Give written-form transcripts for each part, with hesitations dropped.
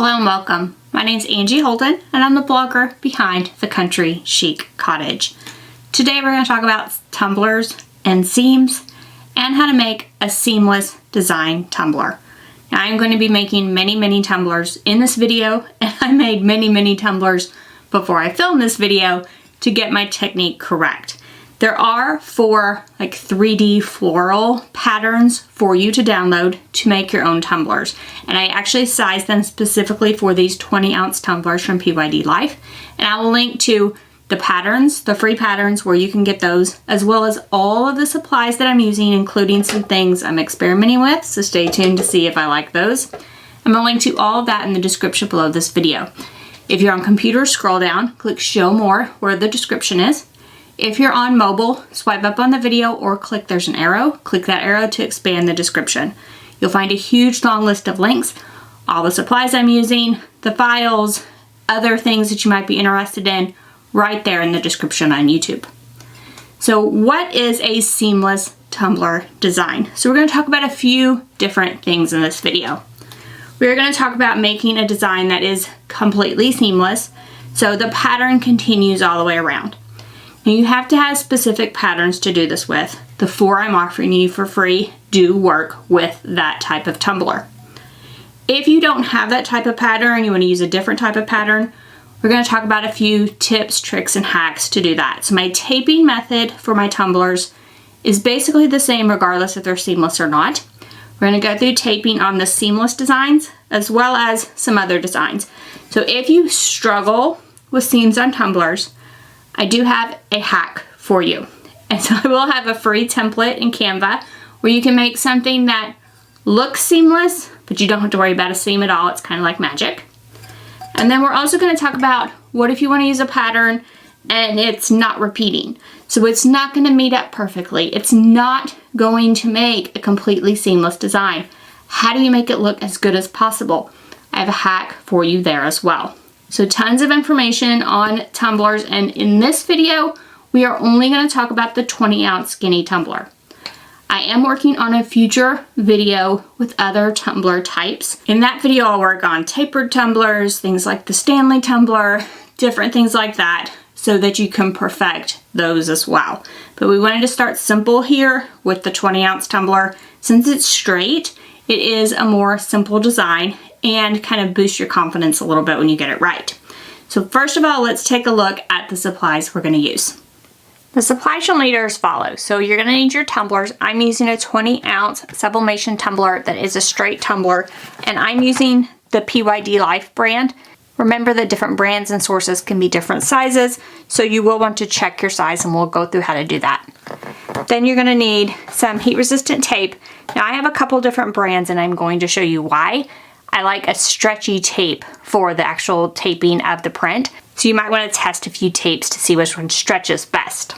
Hello and welcome. My name is Angie Holden and I'm the blogger behind The Country Chic Cottage. Today we're going to talk about tumblers and seams and how to make a seamless design tumbler. Now I'm going to be making many tumblers in this video, and I made many tumblers before I filmed this video to get my technique correct. There are 4 3D floral patterns for you to download to make your own tumblers. And I actually sized them specifically for these 20-ounce tumblers from PYD Life. And I will link to the patterns, the free patterns where you can get those, as well as all of the supplies that I'm using, including some things I'm experimenting with. So stay tuned to see if I like those. I'm going to link to all of that in the description below this video. If you're on computer, scroll down, click show more where the description is. If you're on mobile, swipe up on the video or click there's an arrow. Click that arrow to expand the description. You'll find a huge long list of links, all the supplies I'm using, the files, other things that you might be interested in right there in the description on YouTube. So what is a seamless tumbler design? So we're going to talk about a few different things in this video. We're going to talk about making a design that is completely seamless, so the pattern continues all the way around. Now you have to have specific patterns to do this with. The 4 I'm offering you for free do work with that type of tumbler. If you don't have that type of pattern and you want to use a different type of pattern, we're going to talk about a few tips, tricks, and hacks to do that. So my taping method for my tumblers is basically the same regardless if they're seamless or not. We're going to go through taping on the seamless designs as well as some other designs. So if you struggle with seams on tumblers, I do have a hack for you. And so I will have a free template in Canva where you can make something that looks seamless, but you don't have to worry about a seam at all. It's kind of like magic. And then we're also going to talk about what if you want to use a pattern and it's not repeating. So it's not going to meet up perfectly. It's not going to make a completely seamless design. How do you make it look as good as possible? I have a hack for you there as well. So tons of information on tumblers, and in this video, we are only going to talk about the 20-ounce skinny tumbler. I am working on a future video with other tumbler types. In that video, I'll work on tapered tumblers, things like the Stanley tumbler, different things like that, so that you can perfect those as well. But we wanted to start simple here with the 20-ounce tumbler. Since it's straight, it is a more simple design and kind of boost your confidence a little bit when you get it right. So first of all, let's take a look at the supplies we're going to use. The supplies you'll need are as follows. So you're going to need your tumblers. I'm using a 20-ounce sublimation tumbler that is a straight tumbler, and I'm using the PYD Life brand. Remember that different brands and sources can be different sizes, so you will want to check your size, and we'll go through how to do that. Then you're going to need some heat-resistant tape. Now I have a couple different brands, and I'm going to show you why. I like a stretchy tape for the actual taping of the print, so you might want to test a few tapes to see which one stretches best.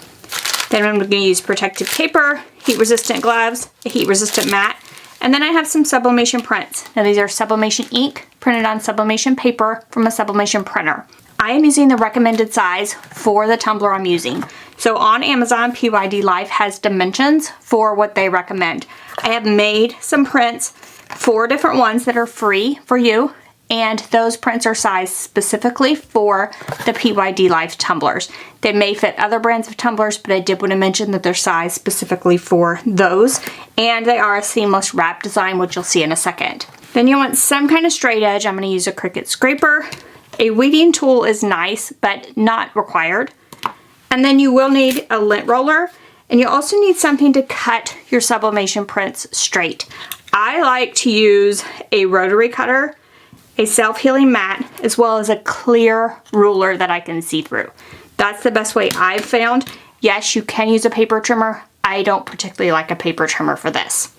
Then I'm going to use protective paper, heat-resistant gloves, a heat-resistant mat, and then I have some sublimation prints. Now these are sublimation ink printed on sublimation paper from a sublimation printer. I am using the recommended size for the tumbler I'm using. So on Amazon, PYD Life has dimensions for what they recommend. I have made some prints, 4 different ones that are free for you, and those prints are sized specifically for the PYD Life tumblers. They may fit other brands of tumblers, but I did want to mention that they're sized specifically for those, and they are a seamless wrap design, which you'll see in a second. Then you want some kind of straight edge. I'm going to use a Cricut scraper. A weeding tool is nice, but not required. And then you will need a lint roller, and you also need something to cut your sublimation prints straight. I like to use a rotary cutter, a self-healing mat, as well as a clear ruler that I can see through. That's the best way I've found. Yes, you can use a paper trimmer. I don't particularly like a paper trimmer for this.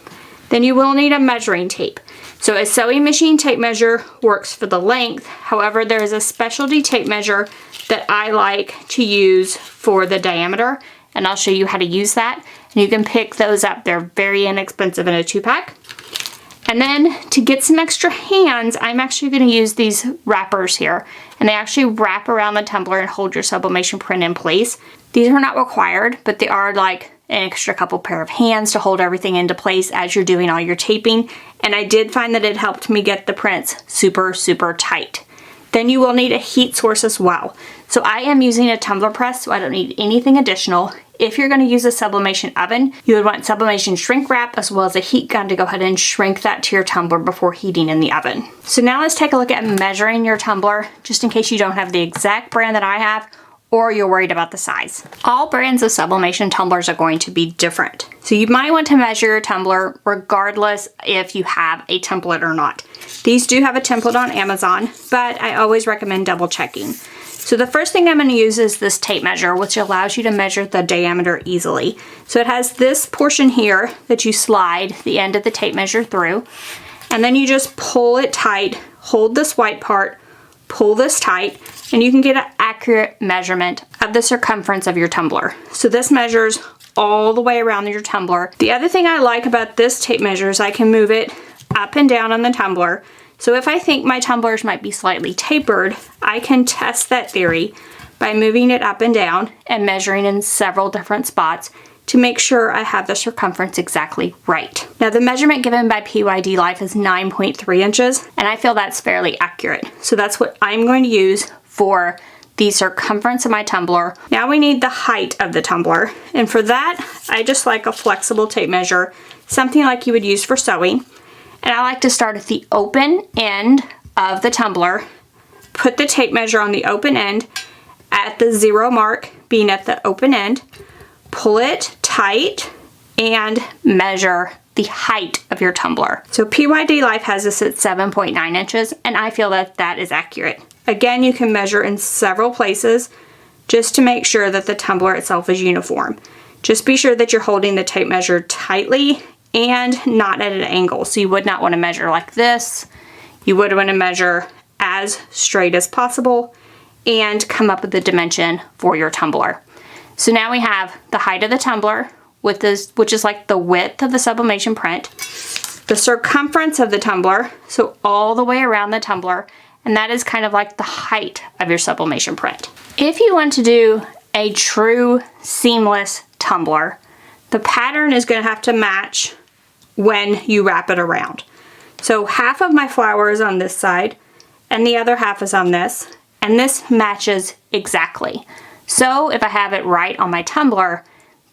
Then you will need a measuring tape. So a sewing machine tape measure works for the length. However, there is a specialty tape measure that I like to use for the diameter, and I'll show you how to use that. And you can pick those up. They're very inexpensive in a 2-pack. And then to get some extra hands, I'm actually going to use these wrappers here. And they actually wrap around the tumbler and hold your sublimation print in place. These are not required, but they are like an extra couple pair of hands to hold everything into place as you're doing all your taping. And I did find that it helped me get the prints super, super tight. Then you will need a heat source as well. So I am using a tumbler press, so I don't need anything additional. If you're going to use a sublimation oven, you would want sublimation shrink wrap as well as a heat gun to go ahead and shrink that to your tumbler before heating in the oven. So now let's take a look at measuring your tumbler, just in case you don't have the exact brand that I have or you're worried about the size. All brands of sublimation tumblers are going to be different. So you might want to measure your tumbler regardless if you have a template or not. These do have a template on Amazon, but I always recommend double checking. So the first thing I'm going to use is this tape measure, which allows you to measure the diameter easily. So it has this portion here that you slide the end of the tape measure through, and then you just pull it tight, hold this white part, pull this tight, and you can get an accurate measurement of the circumference of your tumbler. So this measures all the way around your tumbler. The other thing I like about this tape measure is I can move it up and down on the tumbler. So if I think my tumblers might be slightly tapered, I can test that theory by moving it up and down and measuring in several different spots to make sure I have the circumference exactly right. Now the measurement given by PYD Life is 9.3 inches, and I feel that's fairly accurate. So that's what I'm going to use for the circumference of my tumbler. Now we need the height of the tumbler, and for that I just like a flexible tape measure, something like you would use for sewing. And I like to start at the open end of the tumbler, put the tape measure on the open end at the 0 mark, being at the open end, pull it tight, and measure the height of your tumbler. So PYD Life has this at 7.9 inches, and I feel that that is accurate. Again, you can measure in several places just to make sure that the tumbler itself is uniform. Just be sure that you're holding the tape measure tightly and not at an angle. So you would not want to measure like this. You would want to measure as straight as possible and come up with the dimension for your tumbler. So now we have the height of the tumbler, with this, which is like the width of the sublimation print, the circumference of the tumbler, so all the way around the tumbler, and that is kind of like the height of your sublimation print. If you want to do a true seamless tumbler, the pattern is going to have to match when you wrap it around. So half of my flower is on this side and the other half is on this, and this matches exactly. So if I have it right on my tumbler,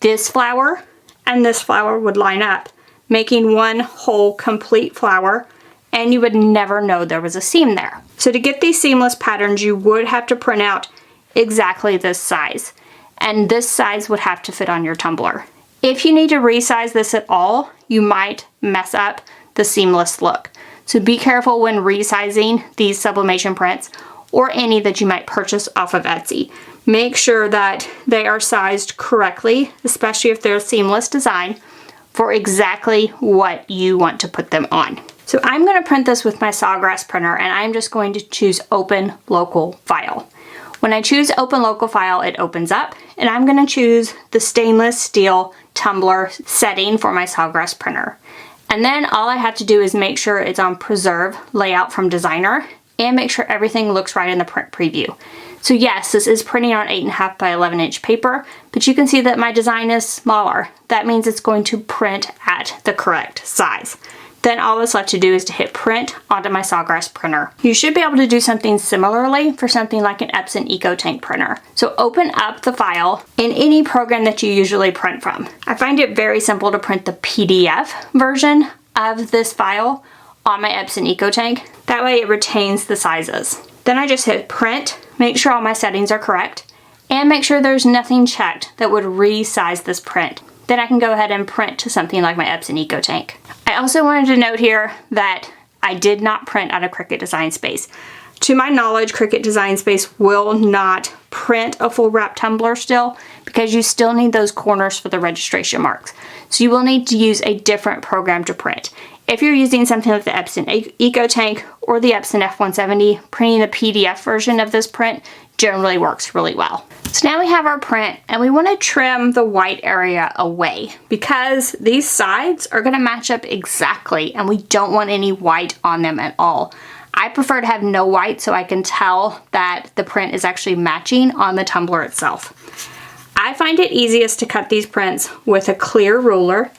this flower and this flower would line up, making one whole complete flower, and you would never know there was a seam there. So to get these seamless patterns, you would have to print out exactly this size, and this size would have to fit on your tumbler. If you need to resize this at all, you might mess up the seamless look. So be careful when resizing these sublimation prints or any that you might purchase off of Etsy. Make sure that they are sized correctly, especially if they're seamless design, for exactly what you want to put them on. So I'm going to print this with my Sawgrass printer, and I'm just going to choose Open Local File. When I choose Open Local File, it opens up, and I'm going to choose the stainless steel tumbler setting for my Sawgrass printer. And then all I have to do is make sure it's on Preserve Layout from Designer, and make sure everything looks right in the print preview. So yes, this is printing on 8.5 by 11 inch paper, but you can see that my design is smaller. That means it's going to print at the correct size. Then all that's left to do is to hit print onto my Sawgrass printer. You should be able to do something similarly for something like an Epson EcoTank printer. So open up the file in any program that you usually print from. I find it very simple to print the PDF version of this file on my Epson EcoTank. That way it retains the sizes. Then I just hit print, make sure all my settings are correct, and make sure there's nothing checked that would resize this print. Then I can go ahead and print to something like my Epson EcoTank. I also wanted to note here that I did not print out of Cricut Design Space. To my knowledge, Cricut Design Space will not print a full wrap tumbler still, because you still need those corners for the registration marks. So you will need to use a different program to print. If you're using something like the Epson EcoTank or the Epson F170, printing the PDF version of this print generally works really well. So now we have our print, and we want to trim the white area away because these sides are going to match up exactly, and we don't want any white on them at all. I prefer to have no white so I can tell that the print is actually matching on the tumbler itself. I find it easiest to cut these prints with a clear ruler,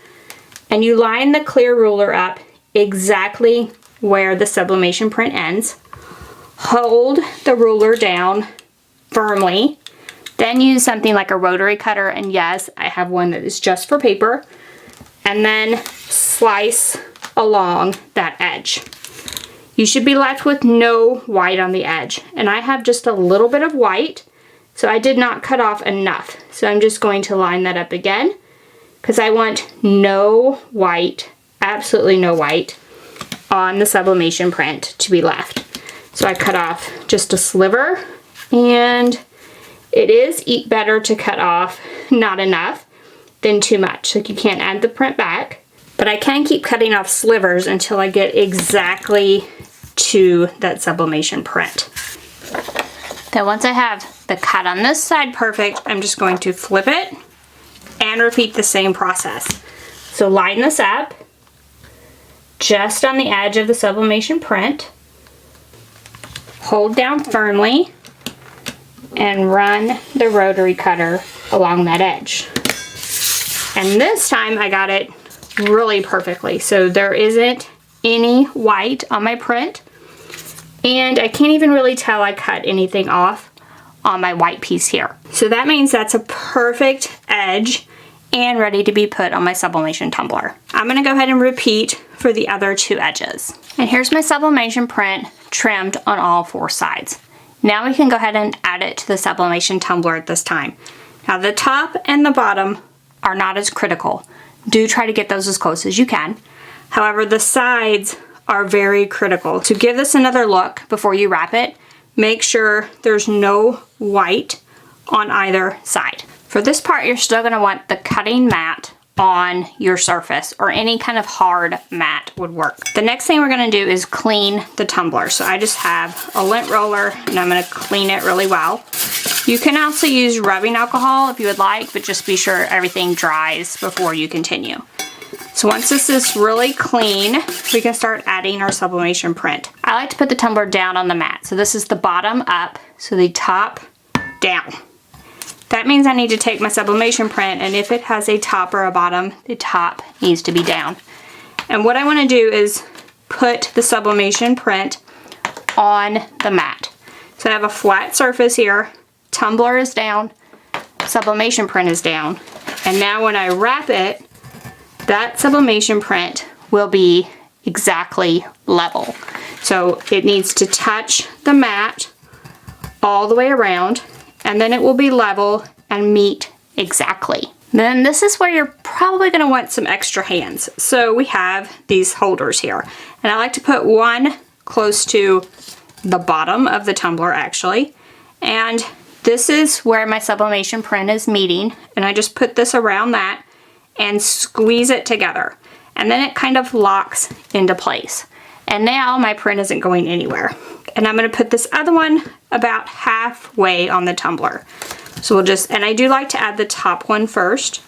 and you line the clear ruler up exactly where the sublimation print ends. Hold the ruler down firmly, then use something like a rotary cutter, and yes, I have one that is just for paper, and then slice along that edge. You should be left with no white on the edge, and I have just a little bit of white, so I did not cut off enough. So I'm just going to line that up again because I want no white, absolutely no white on the sublimation print to be left. So I cut off just a sliver, and it is better to cut off not enough than too much. Like, you can't add the print back, but I can keep cutting off slivers until I get exactly to that sublimation print. Then once I have the cut on this side perfect, I'm just going to flip it and repeat the same process. So line this up just on the edge of the sublimation print, hold down firmly, and run the rotary cutter along that edge. And this time I got it really perfectly, so there isn't any white on my print, and I can't even really tell I cut anything off on my white piece here. So that means that's a perfect edge and ready to be put on my sublimation tumbler. I'm gonna go ahead and repeat for the other two edges. And here's my sublimation print trimmed on all four sides. Now we can go ahead and add it to the sublimation tumbler at this time. Now the top and the bottom are not as critical. Do try to get those as close as you can. However, the sides are very critical. To give this another look before you wrap it, make sure there's no white on either side. For this part, you're still gonna want the cutting mat on your surface, or any kind of hard mat would work. The next thing we're gonna do is clean the tumbler. So I just have a lint roller and I'm gonna clean it really well. You can also use rubbing alcohol if you would like, but just be sure everything dries before you continue. So once this is really clean, we can start adding our sublimation print. I like to put the tumbler down on the mat. So this is the bottom up, so the top down. That means I need to take my sublimation print, and if it has a top or a bottom, the top needs to be down. And what I want to do is put the sublimation print on the mat. So I have a flat surface here, tumbler is down, sublimation print is down, and now when I wrap it, that sublimation print will be exactly level. So it needs to touch the mat all the way around, and then it will be level and meet exactly. Then this is where you're probably gonna want some extra hands. So we have these holders here, and I like to put one close to the bottom of the tumbler actually, and this is where my sublimation print is meeting, and I just put this around that and squeeze it together, and then it kind of locks into place. And now my print isn't going anywhere. And I'm gonna put this other one about halfway on the tumbler. So we'll just, and I do like to add the top one first,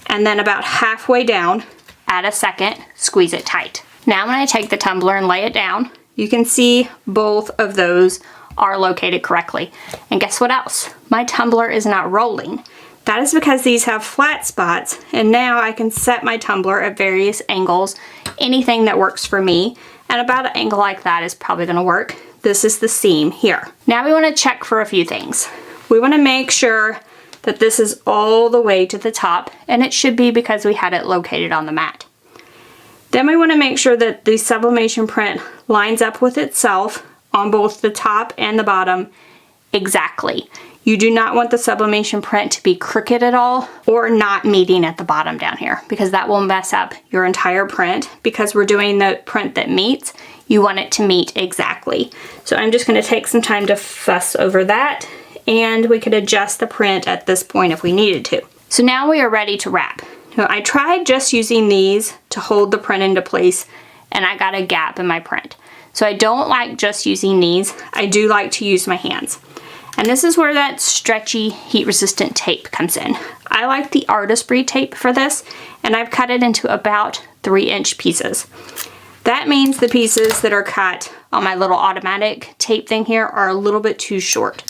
and then about halfway down, add a second, squeeze it tight. Now when I take the tumbler and lay it down, you can see both of those are located correctly. And guess what else? My tumbler is not rolling. That is because these have flat spots, and now I can set my tumbler at various angles, anything that works for me, and about an angle like that is probably gonna work. This is the seam here. Now we wanna check for a few things. We wanna make sure that this is all the way to the top, and it should be because we had it located on the mat. Then we wanna make sure that the sublimation print lines up with itself on both the top and the bottom exactly. You do not want the sublimation print to be crooked at all or not meeting at the bottom down here, because that will mess up your entire print. Because we're doing the print that meets, you want it to meet exactly. So I'm just going to take some time to fuss over that, and we could adjust the print at this point if we needed to. So now we are ready to wrap. Now, I tried just using these to hold the print into place, and I got a gap in my print. So I don't like just using these. I do like to use my hands. And this is where that stretchy heat-resistant tape comes in. I like the artistry tape for this, and I've cut it into about 3-inch pieces. That means the pieces that are cut on my little automatic tape thing here are a little bit too short.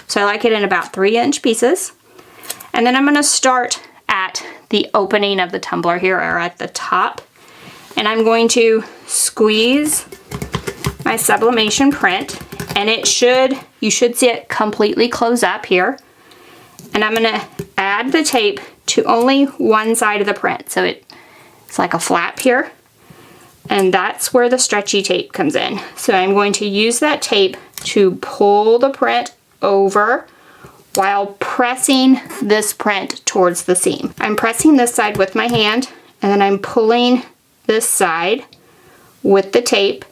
So I like it in about 3-inch pieces. And then I'm going to start at the opening of the tumbler here, or at the top. And I'm going to squeeze my sublimation print, and you should see it completely close up here. And I'm going to add the tape to only one side of the print. So it's like a flap here. And that's where the stretchy tape comes in. So I'm going to use that tape to pull the print over while pressing this print towards the seam. I'm pressing this side with my hand, and then I'm pulling this side with the tape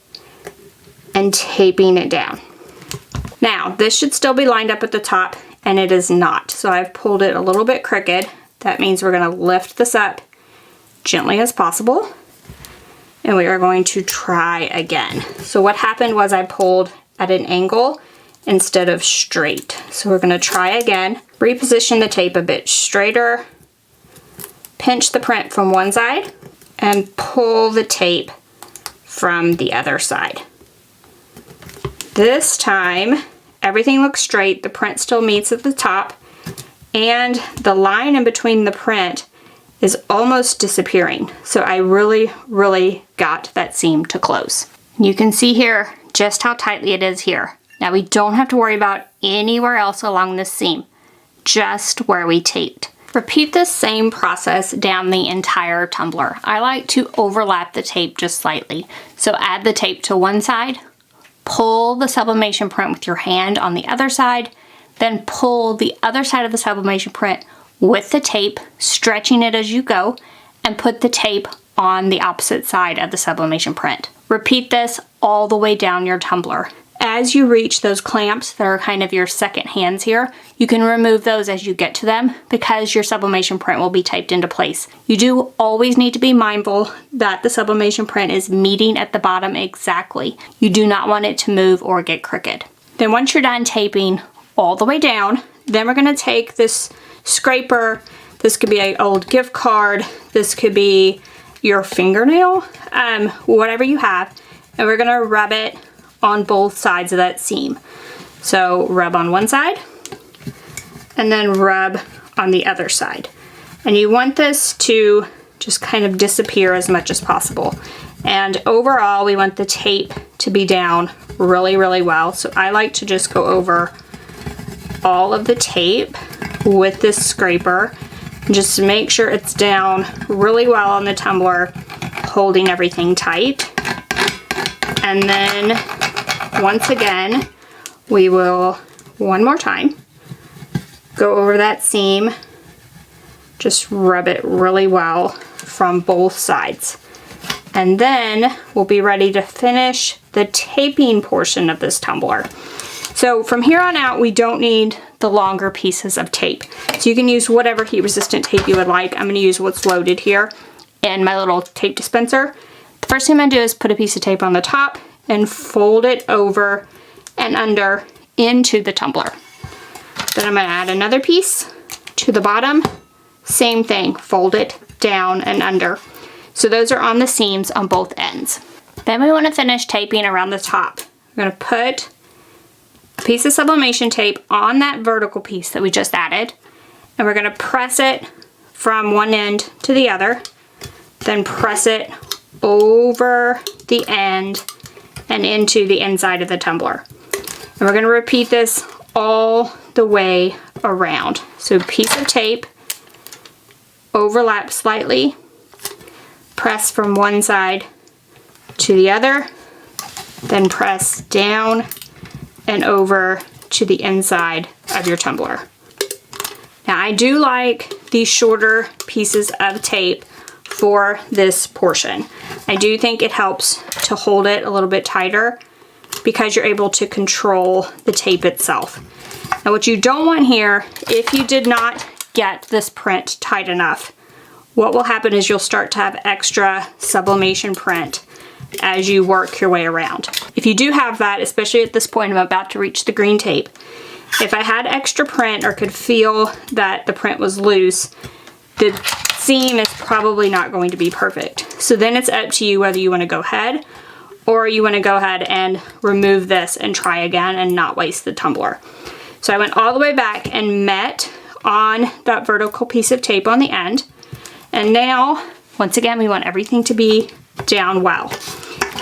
and taping it down. Now, this should still be lined up at the top, and it is not. So I've pulled it a little bit crooked. That means we're going to lift this up gently as possible, and we are going to try again. So what happened was I pulled at an angle instead of straight. So we're going to try again. Reposition the tape a bit straighter, pinch the print from one side, and pull the tape from the other side. This time, everything looks straight. The print still meets at the top, and the line in between the print is almost disappearing. So I really got that seam to close. You can see here just how tightly it is here. Now we don't have to worry about anywhere else along this seam, just where we taped. Repeat the same process down the entire tumbler. I like to overlap the tape just slightly. So add the tape to one side, pull the sublimation print with your hand on the other side, then pull the other side of the sublimation print with the tape, stretching it as you go, and put the tape on the opposite side of the sublimation print. Repeat this all the way down your tumbler. As you reach those clamps that are kind of your second hands here, you can remove those as you get to them because your sublimation print will be taped into place. You do always need to be mindful that the sublimation print is meeting at the bottom exactly. You do not want it to move or get crooked. Then once you're done taping all the way down, then we're going to take this scraper. This could be an old gift card. This could be your fingernail, whatever you have, and we're going to rub it on both sides of that seam. So rub on one side and then rub on the other side. And you want this to just kind of disappear as much as possible. And overall, we want the tape to be down really well. So I like to just go over all of the tape with this scraper and just make sure it's down really well on the tumbler, holding everything tight. And then once again, we will, one more time, go over that seam, just rub it really well from both sides. And then we'll be ready to finish the taping portion of this tumbler. So from here on out, we don't need the longer pieces of tape. So you can use whatever heat resistant tape you would like. I'm going to use what's loaded here in my little tape dispenser. The first thing I'm going to do is put a piece of tape on the top and fold it over and under into the tumbler. Then I'm going to add another piece to the bottom. Same thing, fold it down and under. So those are on the seams on both ends. Then we want to finish taping around the top. We're going to put a piece of sublimation tape on that vertical piece that we just added, and we're going to press it from one end to the other, then press it over the end and into the inside of the tumbler. And we're going to repeat this all the way around. So piece of tape, overlap slightly, press from one side to the other, then press down and over to the inside of your tumbler. Now I do like these shorter pieces of tape for this portion. I do think it helps to hold it a little bit tighter because you're able to control the tape itself. Now what you don't want here, if you did not get this print tight enough, what will happen is you'll start to have extra sublimation print as you work your way around. If you do have that, especially at this point, I'm about to reach the green tape. If I had extra print or could feel that the print was loose, the seam is probably not going to be perfect. So then it's up to you whether you want to go ahead or you want to go ahead and remove this and try again and not waste the tumbler. So I went all the way back and met on that vertical piece of tape on the end. And now, once again, we want everything to be down well.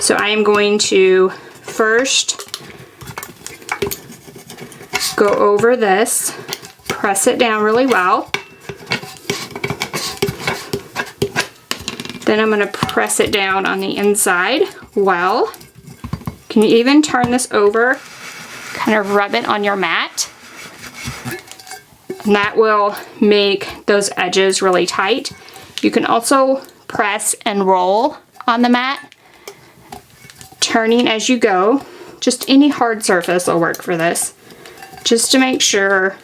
So I am going to first go over this, press it down really well. Then I'm going to press it down on the inside well. Can you even turn this over, kind of rub it on your mat? And that will make those edges really tight. You can also press and roll on the mat, turning as you go. Just any hard surface will work for this, just to make sure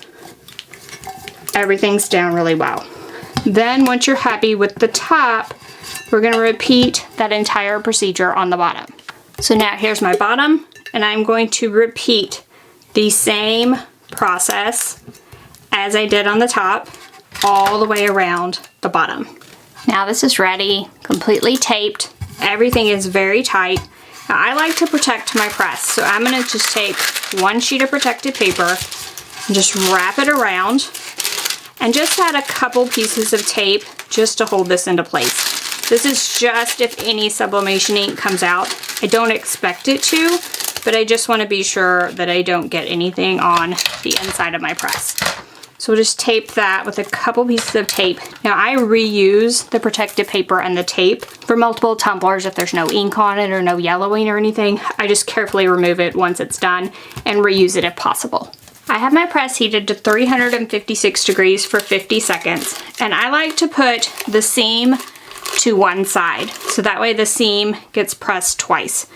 everything's down really well. Then once you're happy with the top, we're going to repeat that entire procedure on the bottom. So now here's my bottom, and I'm going to repeat the same process as I did on the top all the way around the bottom. Now this is ready, completely taped. Everything is very tight. Now I like to protect my press, so I'm going to just take one sheet of protected paper and just wrap it around and just add a couple pieces of tape just to hold this into place. This is just if any sublimation ink comes out. I don't expect it to, but I just want to be sure that I don't get anything on the inside of my press. So we'll just tape that with a couple pieces of tape. Now I reuse the protective paper and the tape for multiple tumblers if there's no ink on it or no yellowing or anything. I just carefully remove it once it's done and reuse it if possible. I have my press heated to 356 degrees for 50 seconds, and I like to put the seam to one side, so that way the seam gets pressed twice.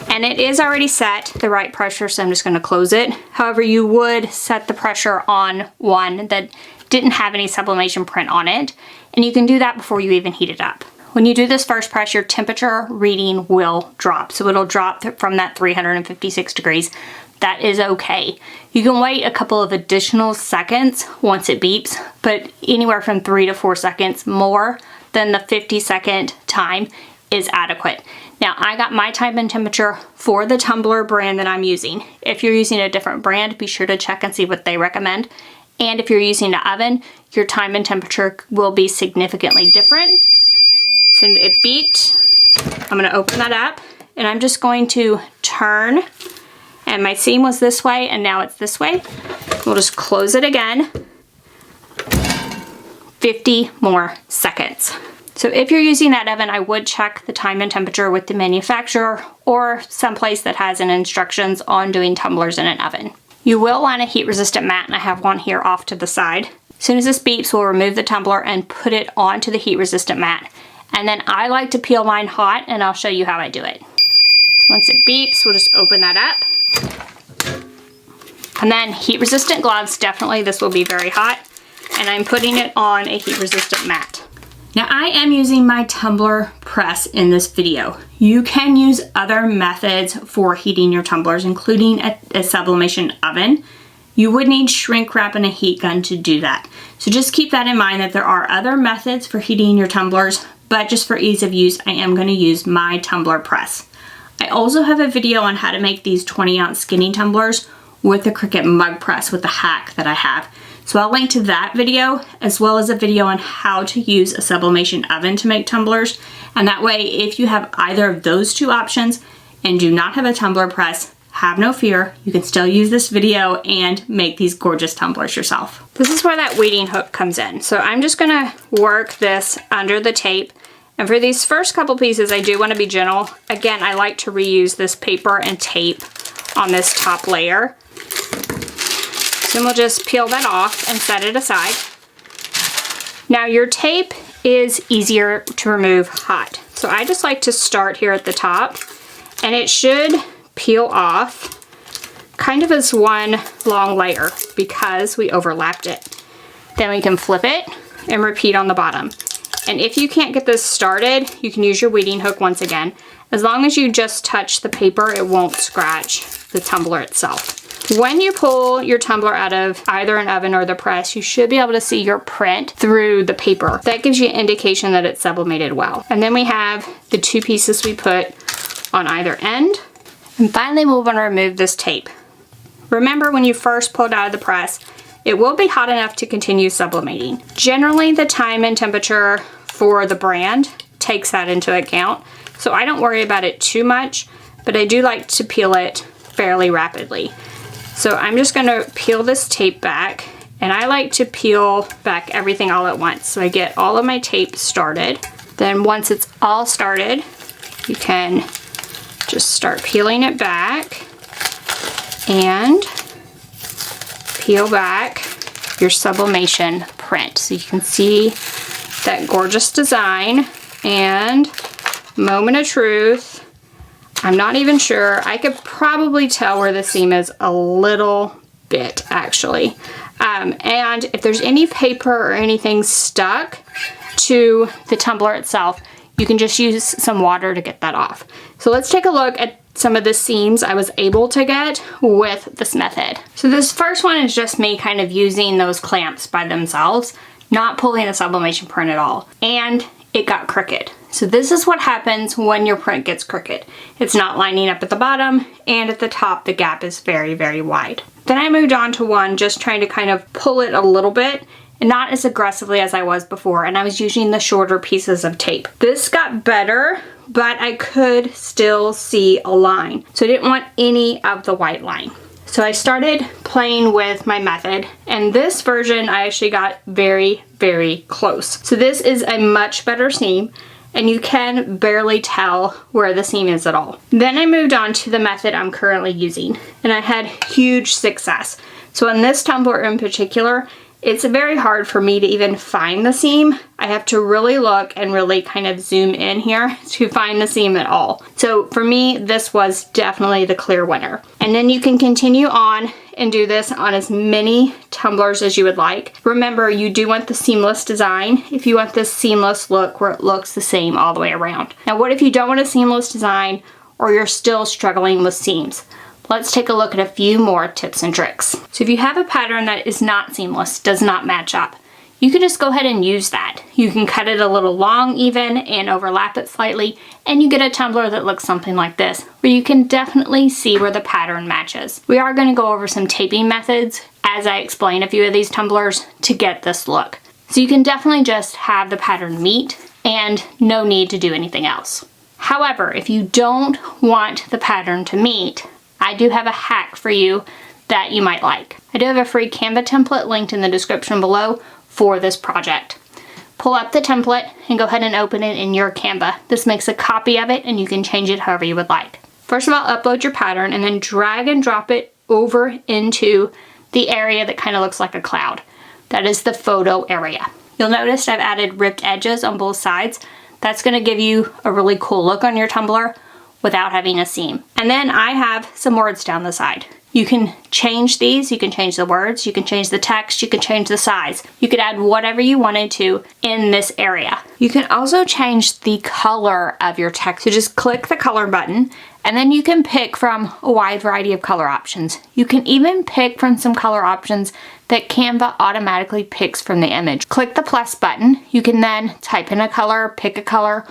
And it is already set the right pressure, so I'm just going to close it. However, you would set the pressure on one that didn't have any sublimation print on it, and you can do that before you even heat it up. When you do this first press, your temperature reading will drop, so it'll drop from that 356 degrees. That is okay. You can wait a couple of additional seconds once it beeps, but anywhere from 3 to 4 seconds more than the 50-second time is adequate. Now, I got my time and temperature for the Tumbler brand that I'm using. If you're using a different brand, be sure to check and see what they recommend. And if you're using an oven, your time and temperature will be significantly different. So it beeped. I'm going to open that up, and I'm just going to turn. And my seam was this way, and now it's this way. We'll just close it again. 50 more seconds. So if you're using that oven, I would check the time and temperature with the manufacturer or someplace that has an instructions on doing tumblers in an oven. You will want a heat resistant mat, and I have one here off to the side. As soon as this beeps, we'll remove the tumbler and put it onto the heat resistant mat. And then I like to peel mine hot, and I'll show you how I do it. So once it beeps, we'll just open that up. And then heat resistant gloves, definitely this will be very hot. And I'm putting it on a heat resistant mat. Now I am using my tumbler press in this video. You can use other methods for heating your tumblers, including a sublimation oven. You would need shrink wrap and a heat gun to do that. So just keep that in mind that there are other methods for heating your tumblers, but just for ease of use, I am going to use my tumbler press. I also have a video on how to make these 20-ounce skinny tumblers with the Cricut mug press with the hack that I have. So I'll link to that video, as well as a video on how to use a sublimation oven to make tumblers. And that way, if you have either of those two options and do not have a tumbler press, have no fear. You can still use this video and make these gorgeous tumblers yourself. This is where that weighting hook comes in. So I'm just gonna work this under the tape. And for these first couple pieces, I do want to be gentle. Again, I like to reuse this paper and tape on this top layer. Then we'll just peel that off and set it aside. Now your tape is easier to remove hot. So I just like to start here at the top, and it should peel off kind of as one long layer because we overlapped it. Then we can flip it and repeat on the bottom. And if you can't get this started, you can use your weeding hook once again. As long as you just touch the paper, it won't scratch the tumbler itself. When you pull your tumbler out of either an oven or the press, you should be able to see your print through the paper. That gives you an indication that it's sublimated well. And then we have the two pieces we put on either end. And finally, we'll want to remove this tape. Remember when you first pulled out of the press, it will be hot enough to continue sublimating. Generally, the time and temperature for the brand takes that into account, so I don't worry about it too much, but I do like to peel it fairly rapidly. So I'm just going to peel this tape back, and I like to peel back everything all at once so I get all of my tape started. Then once it's all started, you can just start peeling it back and peel back your sublimation print so you can see that gorgeous design. And moment of truth, I'm not even sure. I could probably tell where the seam is a little bit actually. And if there's any paper or anything stuck to the tumbler itself, you can just use some water to get that off. So let's take a look at some of the seams I was able to get with this method. So this first one is just me kind of using those clamps by themselves, not pulling the sublimation print at all. And it got crooked. So this is what happens when your print gets crooked. It's not lining up at the bottom, and at the top the gap is very, very wide. Then I moved on to one just trying to kind of pull it a little bit, and not as aggressively as I was before, and I was using the shorter pieces of tape. This got better, but I could still see a line. So I didn't want any of the white line. So I started playing with my method, and this version I actually got very, very close. So this is a much better seam, and you can barely tell where the seam is at all. Then I moved on to the method I'm currently using, and I had huge success. So in this tumbler in particular, it's very hard for me to even find the seam. I have to really look and really kind of zoom in here to find the seam at all. So for me, this was definitely the clear winner. And then you can continue on and do this on as many tumblers as you would like. Remember, you do want the seamless design if you want this seamless look where it looks the same all the way around. Now, what if you don't want a seamless design or you're still struggling with seams? Let's take a look at a few more tips and tricks. So if you have a pattern that is not seamless, does not match up, you can just go ahead and use that. You can cut it a little long even and overlap it slightly, and you get a tumbler that looks something like this, where you can definitely see where the pattern matches. We are going to go over some taping methods as I explain a few of these tumblers to get this look. So you can definitely just have the pattern meet and no need to do anything else. However, if you don't want the pattern to meet, I do have a hack for you that you might like. I do have a free Canva template linked in the description below for this project. Pull up the template and go ahead and open it in your Canva. This makes a copy of it and you can change it however you would like. First of all, upload your pattern and then drag and drop it over into the area that kind of looks like a cloud. That is the photo area. You'll notice I've added ripped edges on both sides. That's going to give you a really cool look on your tumbler without having a seam. And then I have some words down the side. You can change these, you can change the words, you can change the text, you can change the size. You could add whatever you wanted to in this area. You can also change the color of your text. So just click the color button, and then you can pick from a wide variety of color options. You can even pick from some color options that Canva automatically picks from the image. Click the plus button. You can then type in a color, pick a color,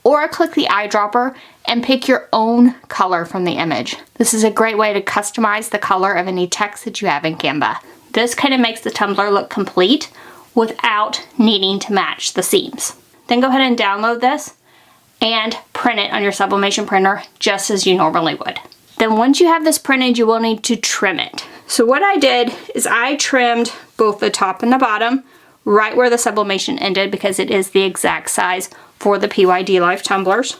or click the eyedropper and pick your own color from the image. This is a great way to customize the color of any text that you have in Canva. This kind of makes the tumbler look complete without needing to match the seams. Then go ahead and download this and print it on your sublimation printer just as you normally would. Then once you have this printed, you will need to trim it. So what I did is I trimmed both the top and the bottom right where the sublimation ended because it is the exact size for the PYD Life tumblers.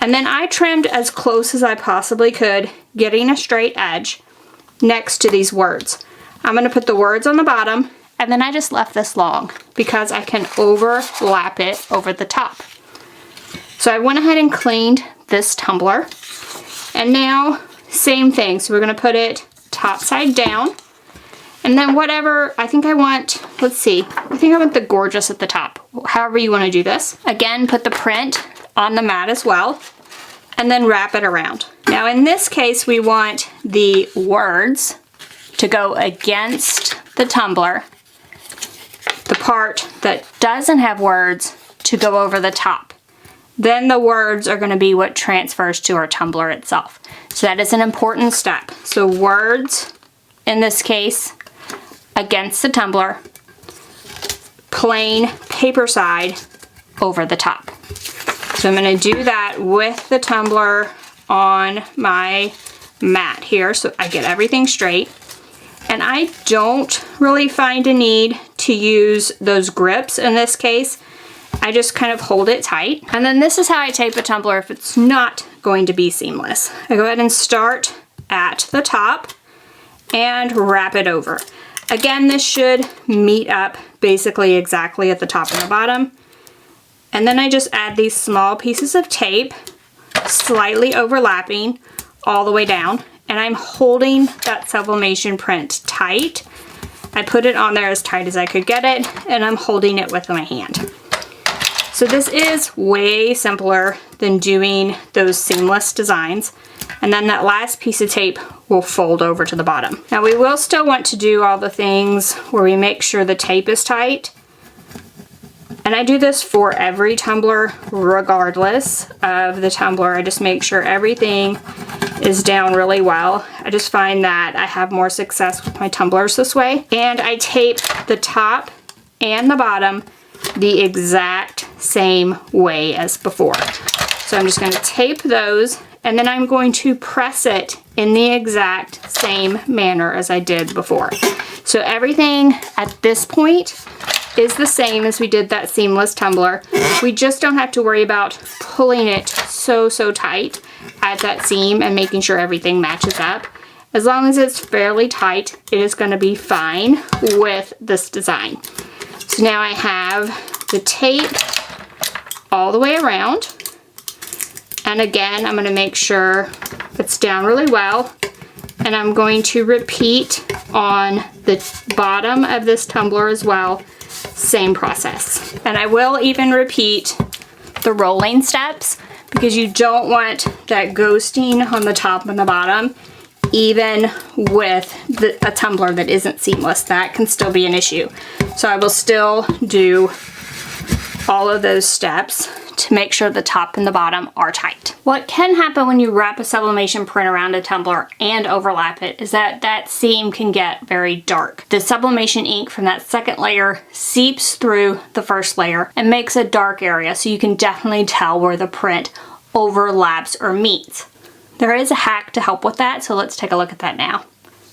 And then I trimmed as close as I possibly could, getting a straight edge next to these words. I'm going to put the words on the bottom, and then I just left this long because I can overlap it over the top. So I went ahead and cleaned this tumbler, and now same thing. So we're going to put it top side down, and then whatever, I think I want, let's see, I think I want the gorgeous at the top. However you want to do this. Again, put the print on the mat as well, and then wrap it around. Now in this case, we want the words to go against the tumbler. The part that doesn't have words to go over the top. Then the words are going to be what transfers to our tumbler itself. So that is an important step. So words, in this case, against the tumbler, plain paper side over the top. So I'm going to do that with the tumbler on my mat here so I get everything straight. And I don't really find a need to use those grips in this case. I just kind of hold it tight. And then this is how I tape a tumbler if it's not going to be seamless. I go ahead and start at the top and wrap it over. Again, this should meet up basically exactly at the top and the bottom. And then I just add these small pieces of tape, slightly overlapping all the way down. And I'm holding that sublimation print tight. I put it on there as tight as I could get it, and I'm holding it with my hand. So this is way simpler than doing those seamless designs. And then that last piece of tape will fold over to the bottom. Now we will still want to do all the things where we make sure the tape is tight. And I do this for every tumbler regardless of the tumbler. I just make sure everything is down really well. I just find that I have more success with my tumblers this way. And I tape the top and the bottom the exact same way as before. So I'm just going to tape those, and then I'm going to press it in the exact same manner as I did before. So everything at this point is the same as we did that seamless tumbler. We just don't have to worry about pulling it so tight at that seam and making sure everything matches up. As long as it's fairly tight, it is going to be fine with this design. So now I have the tape all the way around. And again, I'm going to make sure it's down really well. And I'm going to repeat on the bottom of this tumbler as well. Same process. And I will even repeat the rolling steps because you don't want that ghosting on the top and the bottom, even with a tumbler that isn't seamless. That can still be an issue. So I will still do all of those steps to make sure the top and the bottom are tight. What can happen when you wrap a sublimation print around a tumbler and overlap it is that that seam can get very dark. The sublimation ink from that second layer seeps through the first layer and makes a dark area, so you can definitely tell where the print overlaps or meets. There is a hack to help with that, so let's take a look at that now.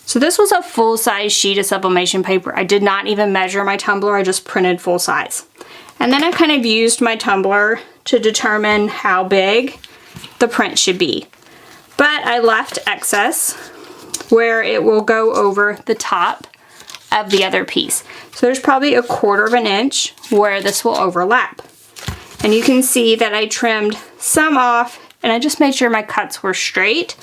So this was a full-size sheet of sublimation paper. I did not even measure my tumbler, I just printed full size. And then I kind of used my tumbler to determine how big the print should be. But I left excess where it will go over the top of the other piece. So there's probably 1/4 of an inch where this will overlap. And you can see that I trimmed some off and I just made sure my cuts were straight.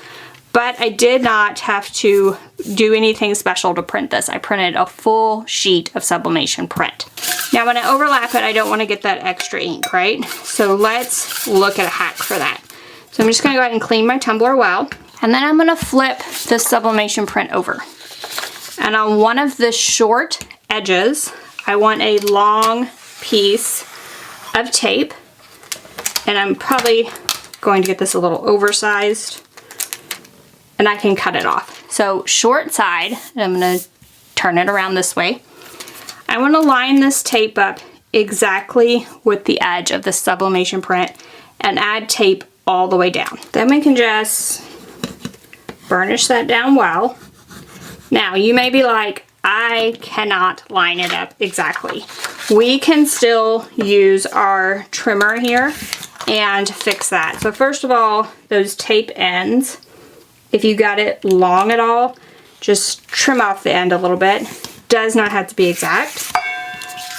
But I did not have to do anything special to print this. I printed a full sheet of sublimation print. Now when I overlap it, I don't want to get that extra ink, right? So let's look at a hack for that. So I'm just going to go ahead and clean my tumbler well. And then I'm going to flip the sublimation print over. And on one of the short edges, I want a long piece of tape. And I'm probably going to get this a little oversized. And I can cut it off. So short side, and I'm going to turn it around this way. I want to line this tape up exactly with the edge of the sublimation print and add tape all the way down. Then we can just burnish that down well. Now you may be like, I cannot line it up exactly. We can still use our trimmer here and fix that. So first of all, those tape ends, if you got it long at all, just trim off the end a little bit. Does not have to be exact.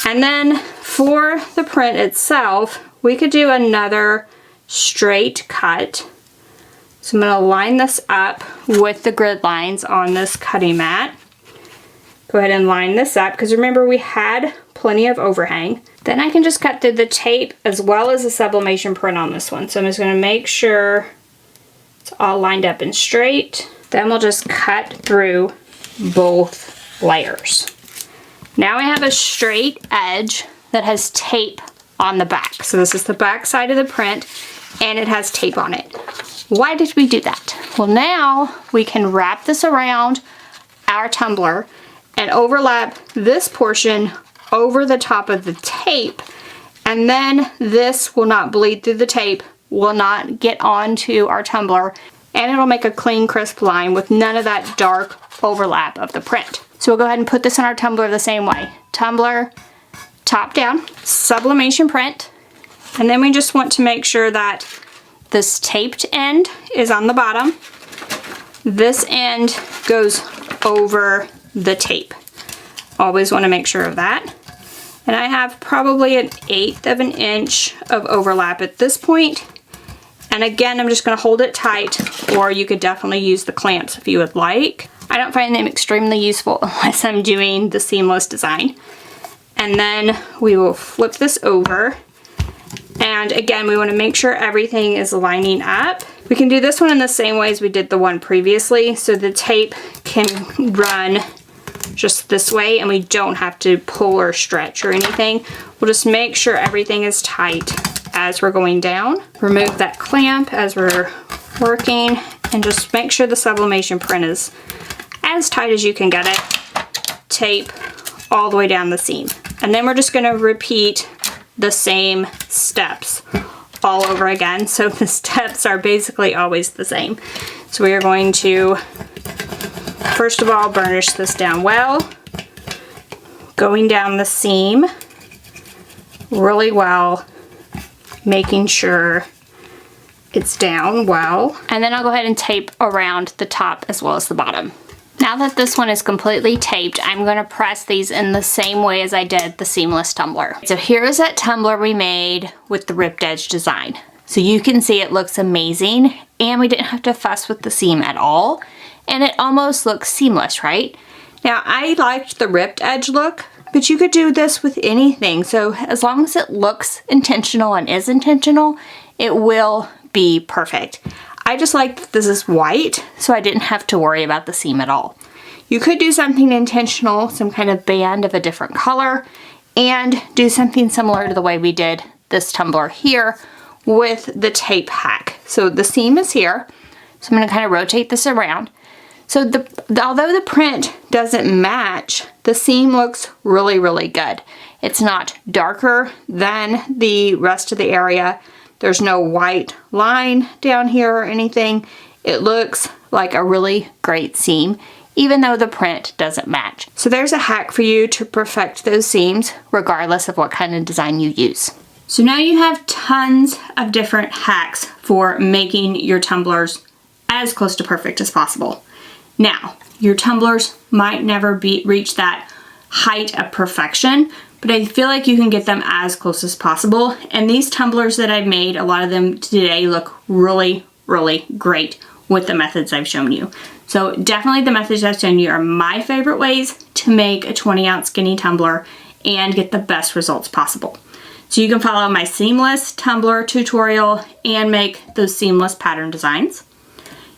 And then for the print itself, we could do another straight cut. So I'm going to line this up with the grid lines on this cutting mat. Go ahead and line this up because remember we had plenty of overhang. Then I can just cut through the tape as well as the sublimation print on this one. So I'm just going to make sure it's all lined up and straight. Then we'll just cut through both layers. Now I have a straight edge that has tape on the back. So this is the back side of the print and it has tape on it. Why did we do that? Well, now we can wrap this around our tumbler and overlap this portion over the top of the tape, and then this will not bleed through the tape, will not get onto our tumbler, and it'll make a clean, crisp line with none of that dark overlap of the print. So we'll go ahead and put this in our tumbler the same way. Tumbler, top down, sublimation print, and then we just want to make sure that this taped end is on the bottom. This end goes over the tape. Always want to make sure of that. And I have probably 1/8 of an inch of overlap at this point. And again, I'm just going to hold it tight, or you could definitely use the clamps if you would like. I don't find them extremely useful unless I'm doing the seamless design. And then we will flip this over. And again, we want to make sure everything is lining up. We can do this one in the same way as we did the one previously, so the tape can run just this way and we don't have to pull or stretch or anything. We'll just make sure everything is tight as we're going down. Remove that clamp as we're working, and just make sure the sublimation print is as tight as you can get it. Tape all the way down the seam. And then we're just going to repeat the same steps all over again. So the steps are basically always the same. So we are going to, first of all, burnish this down well, going down the seam really well, making sure it's down well. And then I'll go ahead and tape around the top as well as the bottom. Now that this one is completely taped, I'm going to press these in the same way as I did the seamless tumbler. So here is that tumbler we made with the ripped edge design. So you can see it looks amazing, and we didn't have to fuss with the seam at all, and it almost looks seamless, right? Now I liked the ripped edge look, but you could do this with anything. So as long as it looks intentional and is intentional, it will be perfect. I just like that this is white, so I didn't have to worry about the seam at all. You could do something intentional, some kind of band of a different color, and do something similar to the way we did this tumbler here with the tape hack. So the seam is here, so I'm going to kind of rotate this around. So although the print doesn't match, the seam looks really, really good. It's not darker than the rest of the area. There's no white line down here or anything. It looks like a really great seam, even though the print doesn't match. So there's a hack for you to perfect those seams, regardless of what kind of design you use. So now you have tons of different hacks for making your tumblers as close to perfect as possible. Now, your tumblers might never reach that height of perfection, but I feel like you can get them as close as possible. And these tumblers that I've made, a lot of them today look really, really great with the methods I've shown you. So definitely the methods I've shown you are my favorite ways to make a 20-ounce skinny tumbler and get the best results possible. So you can follow my seamless tumbler tutorial and make those seamless pattern designs.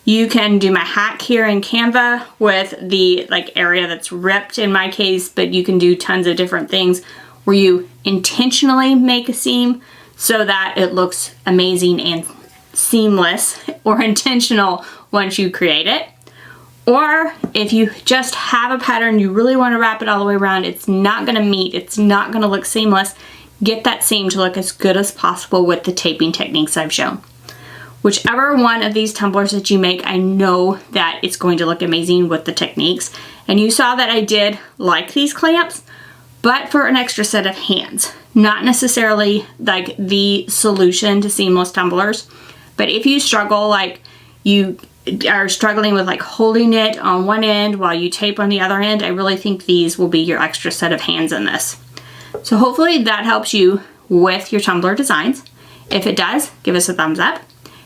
You can do my hack here in Canva with the area that's ripped in my case, but you can do tons of different things where you intentionally make a seam so that it looks amazing and seamless or intentional once you create it. Or if you just have a pattern, you really want to wrap it all the way around, it's not going to meet, it's not going to look seamless, get that seam to look as good as possible with the taping techniques I've shown. Whichever one of these tumblers that you make, I know that it's going to look amazing with the techniques. And you saw that I did like these clamps, but for an extra set of hands. Not necessarily like the solution to seamless tumblers, but if you struggle, like you are struggling with like holding it on one end while you tape on the other end, I really think these will be your extra set of hands in this. So hopefully that helps you with your tumbler designs. If it does, give us a thumbs up.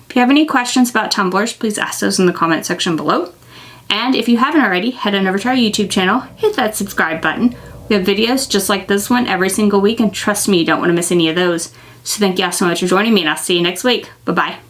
If you have any questions about tumblers, please ask those in the comment section below. And if you haven't already, head on over to our YouTube channel, hit that subscribe button. We have videos just like this one every single week, and trust me, you don't want to miss any of those. So thank you all so much for joining me, and I'll see you next week. Bye-bye.